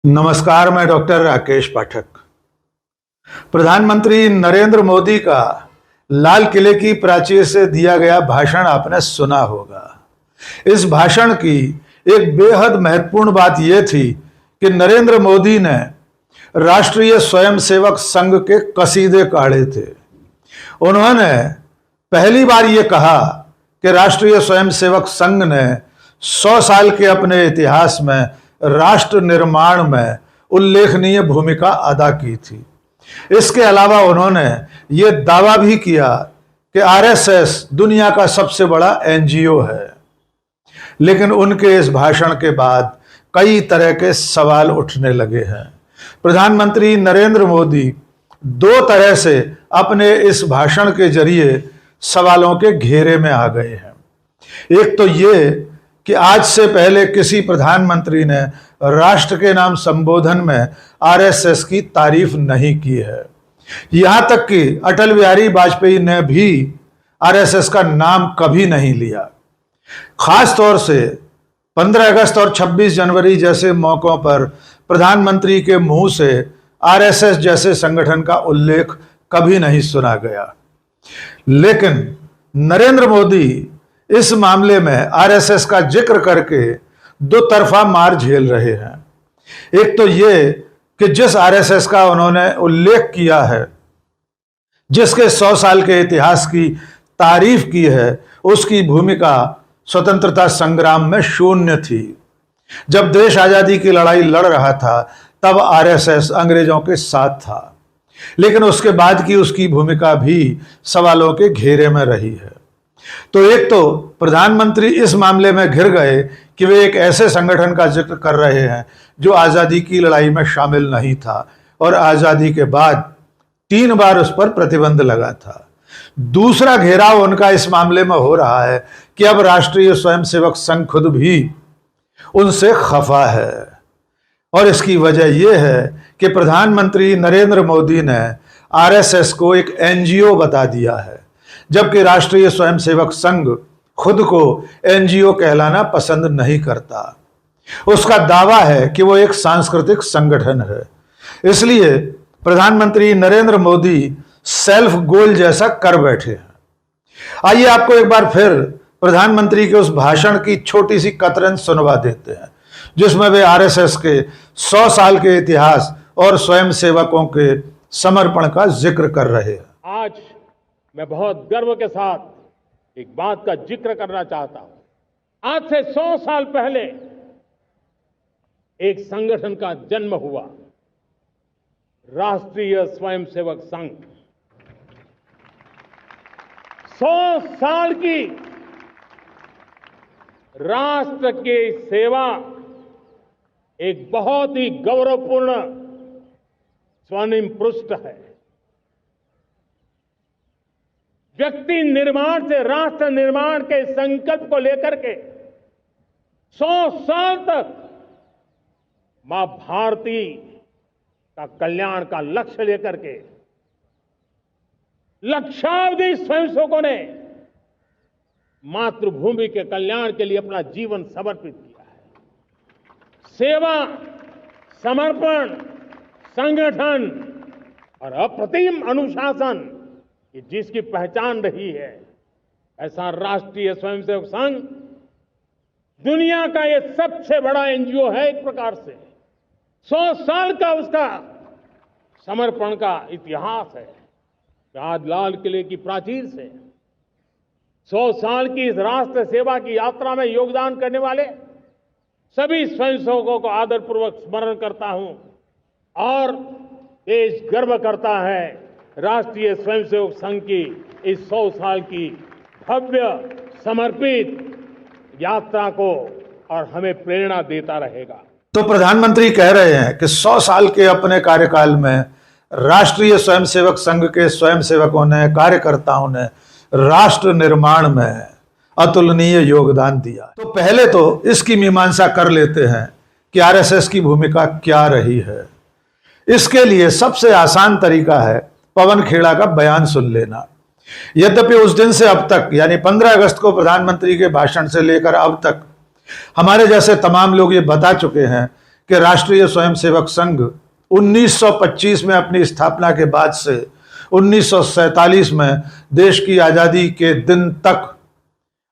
नमस्कार, मैं डॉक्टर राकेश पाठक। प्रधानमंत्री नरेंद्र मोदी का लाल किले की प्राचीर से दिया गया भाषण आपने सुना होगा। इस भाषण की एक बेहद महत्वपूर्ण बात यह थी कि नरेंद्र मोदी ने राष्ट्रीय स्वयंसेवक संघ के कसीदे काढ़े थे। उन्होंने पहली बार यह कहा कि राष्ट्रीय स्वयंसेवक संघ ने 100 साल के अपने इतिहास में राष्ट्र निर्माण में उल्लेखनीय भूमिका अदा की थी। इसके अलावा उन्होंने ये दावा भी किया कि आरएसएस दुनिया का सबसे बड़ा एनजीओ है। लेकिन उनके इस भाषण के बाद कई तरह के सवाल उठने लगे हैं। प्रधानमंत्री नरेंद्र मोदी दो तरह से अपने इस भाषण के जरिए सवालों के घेरे में आ गए हैं। एक तो ये कि आज से पहले किसी प्रधानमंत्री ने राष्ट्र के नाम संबोधन में आरएसएस की तारीफ नहीं की है। यहां तक कि अटल बिहारी वाजपेयी ने भी आरएसएस का नाम कभी नहीं लिया। खास तौर से 15 अगस्त और 26 जनवरी जैसे मौकों पर प्रधानमंत्री के मुंह से आरएसएस जैसे संगठन का उल्लेख कभी नहीं सुना गया। लेकिन नरेंद्र मोदी इस मामले में आरएसएस का जिक्र करके दो तरफा मार झेल रहे हैं। एक तो ये कि जिस आरएसएस का उन्होंने उल्लेख किया है, जिसके 100 साल के इतिहास की तारीफ की है, उसकी भूमिका स्वतंत्रता संग्राम में शून्य थी। जब देश आजादी की लड़ाई लड़ रहा था तब आरएसएस अंग्रेजों के साथ था, लेकिन उसके बाद की उसकी भूमिका भी सवालों के घेरे में रही है। तो एक तो प्रधानमंत्री इस मामले में घिर गए कि वे एक ऐसे संगठन का जिक्र कर रहे हैं जो आजादी की लड़ाई में शामिल नहीं था और आजादी के बाद 3 बार उस पर प्रतिबंध लगा था। दूसरा घेराव उनका इस मामले में हो रहा है कि अब राष्ट्रीय स्वयंसेवक संघ खुद भी उनसे खफा है। और इसकी वजह यह है कि प्रधानमंत्री नरेंद्र मोदी ने आरएसएस को एक एनजीओ बता दिया है, जबकि राष्ट्रीय स्वयंसेवक संघ खुद को एनजीओ कहलाना पसंद नहीं करता। उसका दावा है कि वो एक सांस्कृतिक संगठन है। इसलिए प्रधानमंत्री नरेंद्र मोदी सेल्फ गोल जैसा कर बैठे हैं। आइए आपको एक बार फिर प्रधानमंत्री के उस भाषण की छोटी सी कतरन सुनवा देते हैं, जिसमें वे आरएसएस के 100 साल के इतिहास और स्वयंसेवकों के समर्पण का जिक्र कर रहे हैं। आज मैं बहुत गर्व के साथ एक बात का जिक्र करना चाहता हूं। आज से 100 साल पहले एक संगठन का जन्म हुआ, राष्ट्रीय स्वयंसेवक संघ। 100 साल की राष्ट्र की सेवा एक बहुत ही गौरवपूर्ण स्वर्णिम पृष्ठ है। व्यक्ति निर्माण से राष्ट्र निर्माण के संकल्प को लेकर के 100 साल तक मां भारती का कल्याण का लक्ष्य लेकर के लक्षावधि स्वयंसेवकों ने मातृभूमि के कल्याण के लिए अपना जीवन समर्पित किया है। सेवा, समर्पण, संगठन और अप्रतिम अनुशासन ये जिसकी पहचान रही है, ऐसा राष्ट्रीय स्वयंसेवक संघ दुनिया का ये सबसे बड़ा एनजीओ है। एक प्रकार से 100 साल का उसका समर्पण का इतिहास है। आज लाल किले की प्राचीर से 100 साल की इस राष्ट्र सेवा की यात्रा में योगदान करने वाले सभी स्वयंसेवकों को आदरपूर्वक स्मरण करता हूं और देश गर्व करता है राष्ट्रीय स्वयंसेवक संघ की इस 100 साल की भव्य समर्पित यात्रा को, और हमें प्रेरणा देता रहेगा। तो प्रधानमंत्री कह रहे हैं कि 100 साल के अपने कार्यकाल में राष्ट्रीय स्वयंसेवक संघ के स्वयंसेवकों ने, कार्यकर्ताओं ने राष्ट्र निर्माण में अतुलनीय योगदान दिया। तो पहले तो इसकी मीमांसा कर लेते हैं कि आरएसएस की भूमिका क्या रही है। इसके लिए सबसे आसान तरीका है पवन खेड़ा का बयान सुन लेना। यद्यपि उस दिन से अब तक, यानी 15 अगस्त को प्रधानमंत्री के भाषण से लेकर अब तक हमारे जैसे तमाम लोग ये बता चुके हैं कि राष्ट्रीय स्वयंसेवक संघ 1925 में अपनी स्थापना के बाद से 1947 में देश की आजादी के दिन तक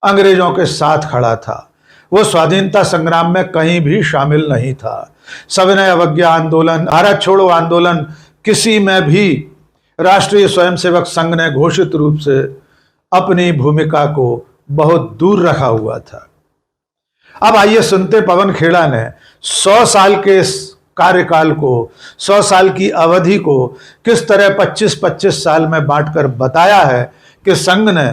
अंग्रेजों के साथ खड़ा था। वो स्वाधीनता संग्राम में कहीं भी शामिल नहीं था। सविनय अवज्ञा आंदोलन, भारत छोड़ो आंदोलन, किसी में भी राष्ट्रीय स्वयंसेवक संघ ने घोषित रूप से अपनी भूमिका को बहुत दूर रखा हुआ था। अब आइए सुनते पवन खेड़ा ने 100 साल के इस कार्यकाल को, 100 साल की अवधि को किस तरह 25-25 साल में बांटकर बताया है कि संघ ने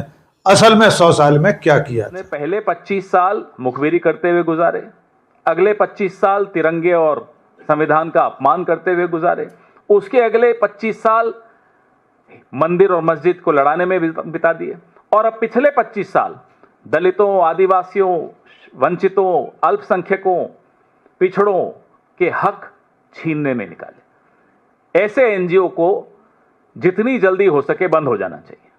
असल में 100 साल में क्या किया था। पहले 25 साल मुखबिरी करते हुए गुजारे, अगले 25 साल तिरंगे और संविधान का अपमान करते हुए गुजारे, उसके अगले 25 साल मंदिर और मस्जिद को लड़ाने में बिता दिए, और अब पिछले 25 साल दलितों, आदिवासियों, वंचितों, अल्पसंख्यकों, पिछड़ों के हक छीनने में निकाले। ऐसे एनजीओ को जितनी जल्दी हो सके बंद हो जाना चाहिए,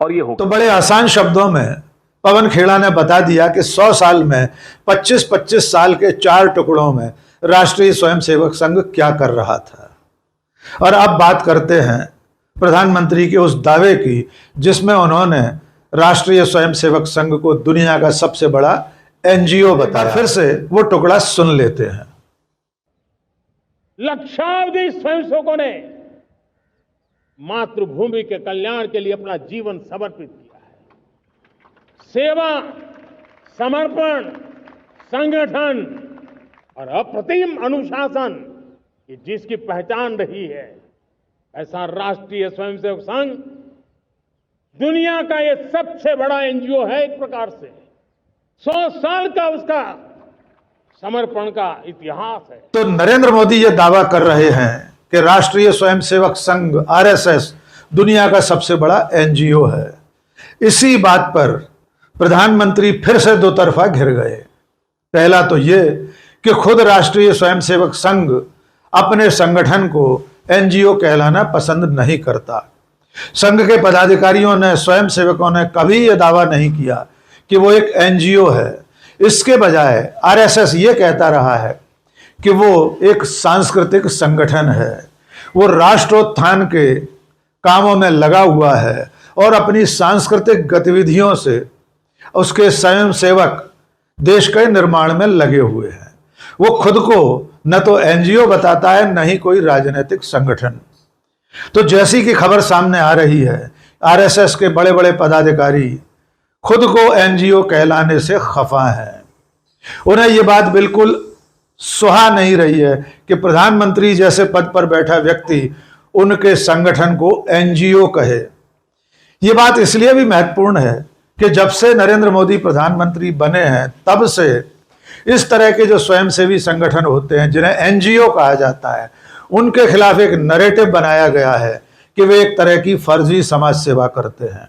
और ये हो तो बड़े आसान शब्दों में पवन खेड़ा ने बता दिया कि 100 साल में 25-25 साल के 4 टुकड़ों में राष्ट्रीय स्वयंसेवक संघ क्या कर रहा था। और अब बात करते हैं प्रधानमंत्री के उस दावे की जिसमें उन्होंने राष्ट्रीय स्वयंसेवक संघ को दुनिया का सबसे बड़ा एनजीओ बताया। फिर से वो टुकड़ा सुन लेते हैं। लक्षावधि स्वयंसेवकों ने मातृभूमि के कल्याण के लिए अपना जीवन समर्पित किया है। सेवा, समर्पण, संगठन और अप्रतिम अनुशासन ये जिसकी पहचान रही है, ऐसा राष्ट्रीय स्वयंसेवक संघ दुनिया का ये सबसे बड़ा एनजीओ है। एक प्रकार से 100 साल का उसका समर्पण का इतिहास है। तो नरेंद्र मोदी ये दावा कर रहे हैं कि राष्ट्रीय स्वयंसेवक संघ आरएसएस दुनिया का सबसे बड़ा एनजीओ है। इसी बात पर प्रधानमंत्री फिर से दो तरफा घिर गए। पहला तो ये कि खुद राष्ट्रीय स्वयंसेवक संघ अपने संगठन को एनजीओ कहलाना पसंद नहीं करता। संघ के पदाधिकारियों ने, स्वयंसेवकों ने कभी यह दावा नहीं किया कि वो एक एनजीओ है। इसके बजाय आरएसएस ये कहता रहा है कि वो एक सांस्कृतिक संगठन है, वो राष्ट्रोत्थान के कामों में लगा हुआ है और अपनी सांस्कृतिक गतिविधियों से उसके स्वयंसेवक देश के निर्माण में लगे हुए हैं। वो खुद को न तो एनजीओ बताता है, न ही कोई राजनीतिक संगठन। तो जैसी की खबर सामने आ रही है, आरएसएस के बड़े बड़े पदाधिकारी खुद को एनजीओ कहलाने से खफा हैं। उन्हें यह बात बिल्कुल सुहा नहीं रही है कि प्रधानमंत्री जैसे पद पर बैठा व्यक्ति उनके संगठन को एनजीओ कहे। यह बात इसलिए भी महत्वपूर्ण है कि जब से नरेंद्र मोदी प्रधानमंत्री बने हैं तब से इस तरह के जो स्वयंसेवी संगठन होते हैं जिन्हें एनजीओ कहा जाता है, उनके खिलाफ एक नैरेटिव बनाया गया है कि वे एक तरह की फर्जी समाज सेवा करते हैं।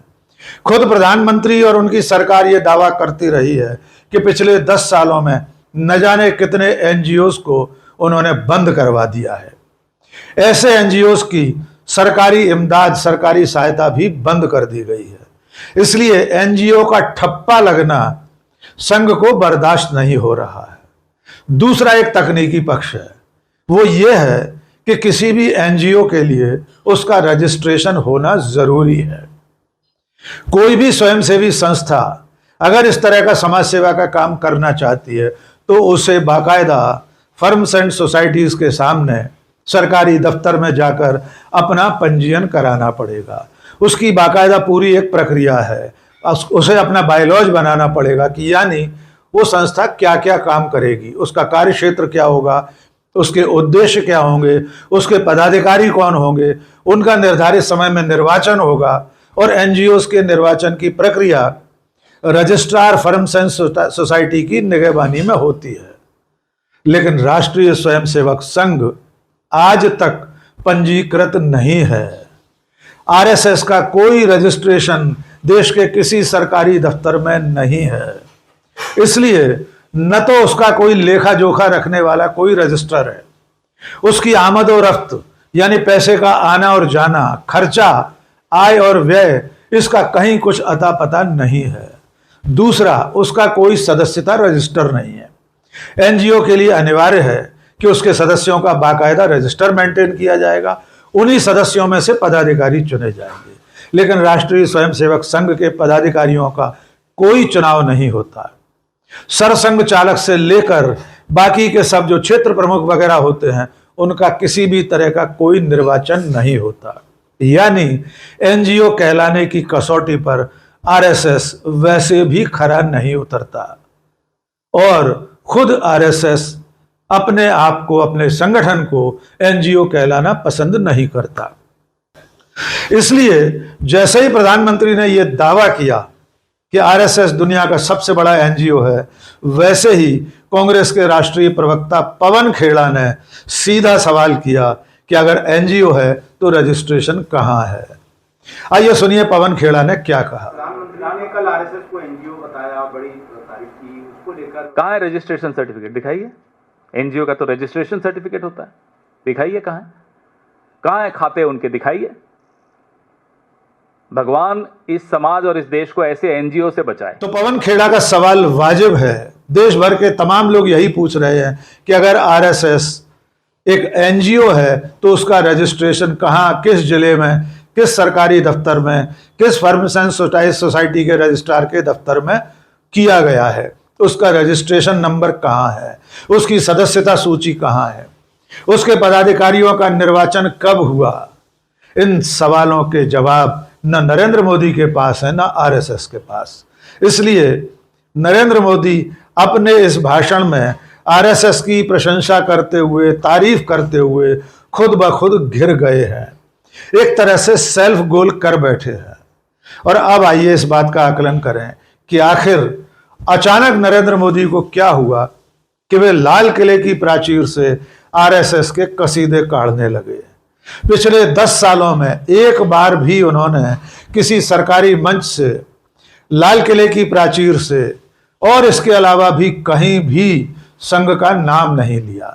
खुद प्रधानमंत्री और उनकी सरकार ये दावा करती रही है कि पिछले 10 सालों में न जाने कितने एनजीओस को उन्होंने बंद करवा दिया है। ऐसे एनजीओस की सरकारी इमदाद, सरकारी सहायता भी बंद कर दी गई है। इसलिए एनजीओ का ठप्पा लगना संघ को बर्दाश्त नहीं हो रहा है। दूसरा एक तकनीकी पक्ष है, वो ये है कि किसी भी एनजीओ के लिए उसका रजिस्ट्रेशन होना जरूरी है। कोई भी स्वयंसेवी संस्था अगर इस तरह का समाज सेवा का काम करना चाहती है तो उसे बाकायदा फर्म्स एंड सोसाइटीज के सामने सरकारी दफ्तर में जाकर अपना पंजीयन कराना पड़ेगा। उसकी बाकायदा पूरी एक प्रक्रिया है। उसे अपना बायलॉज बनाना पड़ेगा कि यानी वो संस्था क्या क्या काम करेगी, उसका कार्य क्षेत्र क्या होगा, उसके उद्देश्य क्या होंगे, उसके पदाधिकारी कौन होंगे, उनका निर्धारित समय में निर्वाचन होगा। और एनजीओस के निर्वाचन की प्रक्रिया रजिस्ट्रार फर्म्स एंड सोसाइटी की निगरानी में होती है। लेकिन राष्ट्रीय स्वयंसेवक संघ आज तक पंजीकृत नहीं है। आरएसएस का कोई रजिस्ट्रेशन देश के किसी सरकारी दफ्तर में नहीं है। इसलिए न तो उसका कोई लेखा जोखा रखने वाला कोई रजिस्टर है, उसकी आमद और रफ्त यानी पैसे का आना और जाना, खर्चा, आय और व्यय, इसका कहीं कुछ अता पता नहीं है। दूसरा, उसका कोई सदस्यता रजिस्टर नहीं है। एनजीओ के लिए अनिवार्य है कि उसके सदस्यों का बाकायदा रजिस्टर मेंटेन किया जाएगा, उन्हीं सदस्यों में से पदाधिकारी चुने जाएंगे। लेकिन राष्ट्रीय स्वयंसेवक संघ के पदाधिकारियों का कोई चुनाव नहीं होता। सरसंघ चालक से लेकर बाकी के सब जो क्षेत्र प्रमुख वगैरह होते हैं, उनका किसी भी तरह का कोई निर्वाचन नहीं होता। यानी एनजीओ कहलाने की कसौटी पर आरएसएस वैसे भी खरा नहीं उतरता और खुद आरएसएस अपने आप को, अपने संगठन को एनजीओ कहलाना पसंद नहीं करता। इसलिए जैसे ही प्रधानमंत्री ने यह दावा किया कि आरएसएस दुनिया का सबसे बड़ा एनजीओ है, वैसे ही कांग्रेस के राष्ट्रीय प्रवक्ता पवन खेड़ा ने सीधा सवाल किया कि अगर एनजीओ है तो रजिस्ट्रेशन कहां है। आइए सुनिए पवन खेड़ा ने क्या कहा। प्रधानमंत्री ने कल आरएसएस को एनजीओ बताया, बड़ी तारीफ की, उसको लेकर कहाँ है रजिस्ट्रेशन सर्टिफिकेट? दिखाइए। एनजीओ का तो रजिस्ट्रेशन सर्टिफिकेट होता है, दिखाइए कहाँ है खाते उनके, दिखाइए। भगवान इस समाज और इस देश को ऐसे एनजीओ से बचाए। तो पवन खेड़ा का सवाल वाजिब है। देश भर के तमाम लोग यही पूछ रहे हैं कि अगर आरएसएस एक एनजीओ है तो उसका रजिस्ट्रेशन कहां, किस जिले में, किस सरकारी दफ्तर में, किस फार्मेस एंड सोसाइटी के रजिस्ट्रार के दफ्तर में किया गया है, उसका रजिस्ट्रेशन नंबर कहां है, उसकी सदस्यता सूची कहां है, उसके पदाधिकारियों का निर्वाचन कब हुआ। इन सवालों के जवाब न नरेंद्र मोदी के पास है न आरएसएस के पास। इसलिए नरेंद्र मोदी अपने इस भाषण में आरएसएस की प्रशंसा करते हुए, तारीफ करते हुए खुद ब खुद घिर गए हैं, एक तरह से सेल्फ गोल कर बैठे हैं। और अब आइए इस बात का आकलन करें कि आखिर अचानक नरेंद्र मोदी को क्या हुआ कि वे लाल किले की प्राचीर से आरएसएस के कसीदे काढ़ने लगे। पिछले 10 सालों में एक बार भी उन्होंने किसी सरकारी मंच से, लाल किले की प्राचीर से और इसके अलावा भी कहीं भी संघ का नाम नहीं लिया।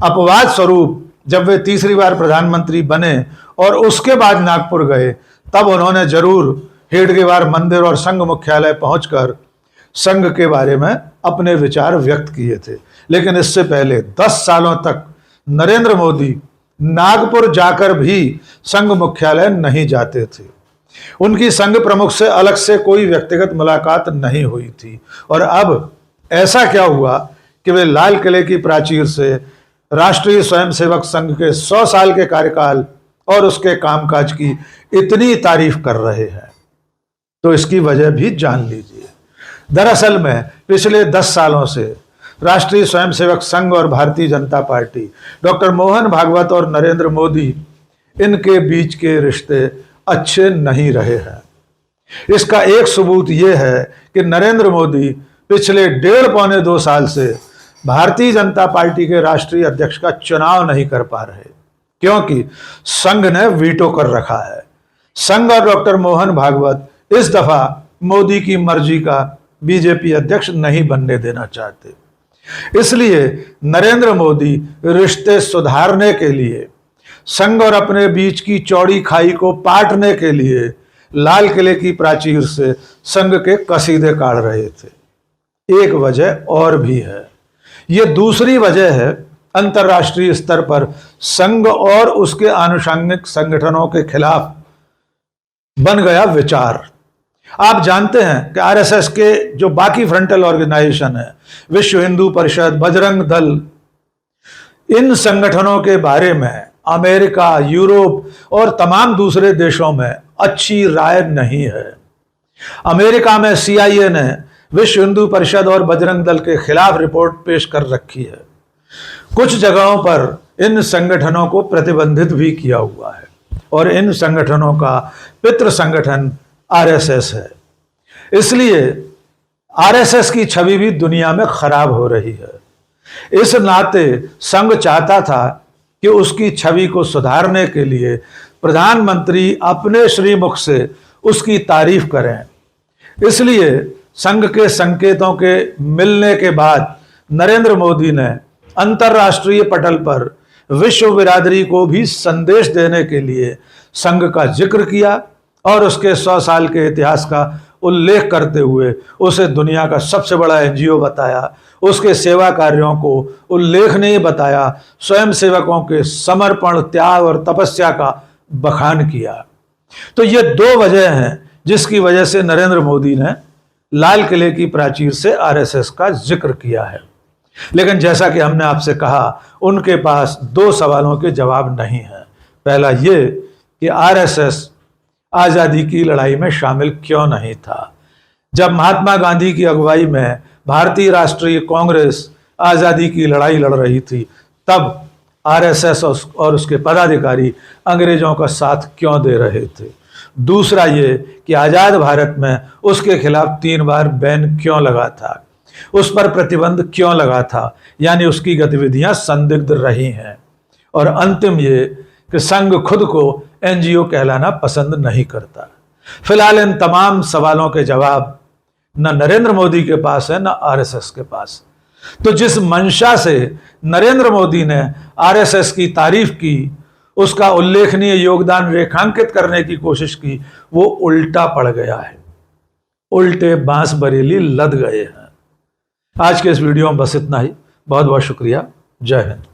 अपवाद स्वरूप जब वे तीसरी बार प्रधानमंत्री बने और उसके बाद नागपुर गए, तब उन्होंने जरूर हेडगेवार मंदिर और संघ मुख्यालय पहुंचकर संघ के बारे में अपने विचार व्यक्त किए थे। लेकिन इससे पहले 10 सालों तक नरेंद्र मोदी नागपुर जाकर भी संघ मुख्यालय नहीं जाते थे। उनकी संघ प्रमुख से अलग से कोई व्यक्तिगत मुलाकात नहीं हुई थी। और अब ऐसा क्या हुआ कि वे लाल किले की प्राचीर से राष्ट्रीय स्वयंसेवक संघ के 100 साल के कार्यकाल और उसके कामकाज की इतनी तारीफ कर रहे हैं। तो इसकी वजह भी जान लीजिए। दरअसल में पिछले 10 सालों से राष्ट्रीय स्वयंसेवक संघ और भारतीय जनता पार्टी, डॉक्टर मोहन भागवत और नरेंद्र मोदी, इनके बीच के रिश्ते अच्छे नहीं रहे हैं। इसका एक सबूत यह है कि नरेंद्र मोदी पिछले 1.5-2 साल से भारतीय जनता पार्टी के राष्ट्रीय अध्यक्ष का चुनाव नहीं कर पा रहे, क्योंकि संघ ने वीटो कर रखा है। संघ और डॉक्टर मोहन भागवत इस दफा मोदी की मर्जी का बीजेपी अध्यक्ष नहीं बनने देना चाहते। इसलिए नरेंद्र मोदी रिश्ते सुधारने के लिए, संघ और अपने बीच की चौड़ी खाई को पाटने के लिए लाल किले की प्राचीर से संघ के कसीदे काढ़ रहे थे। एक वजह और भी है। यह दूसरी वजह है अंतर्राष्ट्रीय स्तर पर संघ और उसके आनुषंगिक संगठनों के खिलाफ बन गया विचार। आप जानते हैं कि आरएसएस के जो बाकी फ्रंटल ऑर्गेनाइजेशन है, विश्व हिंदू परिषद, बजरंग दल, इन संगठनों के बारे में अमेरिका, यूरोप और तमाम दूसरे देशों में अच्छी राय नहीं है। अमेरिका में CIA ने विश्व हिंदू परिषद और बजरंग दल के खिलाफ रिपोर्ट पेश कर रखी है। कुछ जगहों पर इन संगठनों को प्रतिबंधित भी किया हुआ है और इन संगठनों का पितृ संगठन आरएसएस है। इसलिए आरएसएस की छवि भी दुनिया में खराब हो रही है। इस नाते संघ चाहता था कि उसकी छवि को सुधारने के लिए प्रधानमंत्री अपने श्रीमुख से उसकी तारीफ करें। इसलिए संघ के संकेतों के मिलने के बाद नरेंद्र मोदी ने अंतर्राष्ट्रीय पटल पर विश्व बिरादरी को भी संदेश देने के लिए संघ का जिक्र किया और उसके 100 साल के इतिहास का उल्लेख करते हुए उसे दुनिया का सबसे बड़ा एनजीओ बताया उसके सेवा कार्यों को उल्लेखनीय बताया, स्वयं सेवकों के समर्पण, त्याग और तपस्या का बखान किया। तो ये दो वजह हैं जिसकी वजह से नरेंद्र मोदी ने लाल किले की प्राचीर से आरएसएस का जिक्र किया है। लेकिन जैसा कि हमने आपसे कहा, उनके पास दो सवालों के जवाब नहीं है। पहला ये कि आरएसएस आजादी की लड़ाई में शामिल क्यों नहीं था। जब महात्मा गांधी की अगुवाई में भारतीय राष्ट्रीय कांग्रेस आजादी की लड़ाई लड़ रही थी, तब आरएसएस और उसके पदाधिकारी अंग्रेजों का साथ क्यों दे रहे थे। दूसरा ये कि आजाद भारत में उसके खिलाफ 3 बार बैन क्यों लगा था, उस पर प्रतिबंध क्यों लगा था, यानी उसकी गतिविधियां संदिग्ध रही हैं। और अंतिम ये कि संघ खुद को एनजीओ कहलाना पसंद नहीं करता। फिलहाल इन तमाम सवालों के जवाब न नरेंद्र मोदी के पास है न आरएसएस के पास। तो जिस मंशा से नरेंद्र मोदी ने आरएसएस की तारीफ की, उसका उल्लेखनीय योगदान रेखांकित करने की कोशिश की, वो उल्टा पड़ गया है। उल्टे बांस बरेली लद गए हैं। आज के इस वीडियो में बस इतना ही। बहुत बहुत शुक्रिया। जय हिंद।